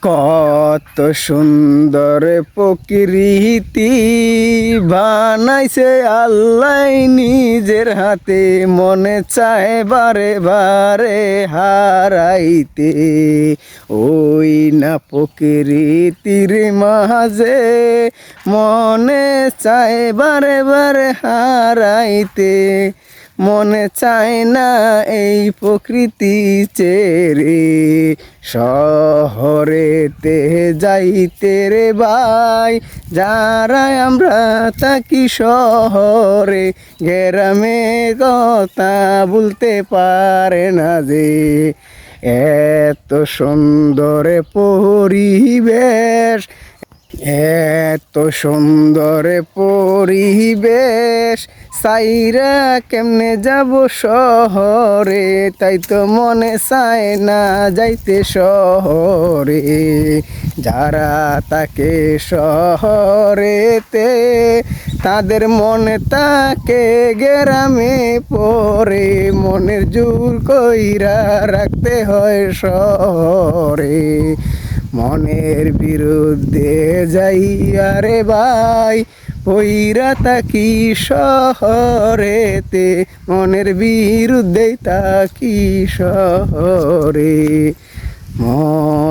কত সুন্দর প্রকৃতি বানাইছে আল্লাহ নিজের হাতে, মনে চায় বারে বারে হারাইতে। ওই না প্রকৃতির মাঝে মনে চায় বারে বারে হারাইতে, মনে চায় না এই প্রকৃতি ছেড়ে শহরেতে যাইতে রে ভাই। যারা আমরা থাকি শহরে, গ্রামে কথা বলতে পারে না যে। এত সুন্দর পরিবেশ, এত সুন্দর পরিবেশ সাইরা কেমনে যাব শহরে, তাই তো মনে চায় না যাইতে শহরে। যারা তাকে শহরেতে, তাদের মনে তাকে গ্রামে পড়ে, মনের জোর কইরা রাখতে হয় শহরে। মনের বিরুদ্ধে যাইয়া রে ভাই পইরা তাকি শহরেতে, মনের বিরুদ্ধে তাকি শহরে। মন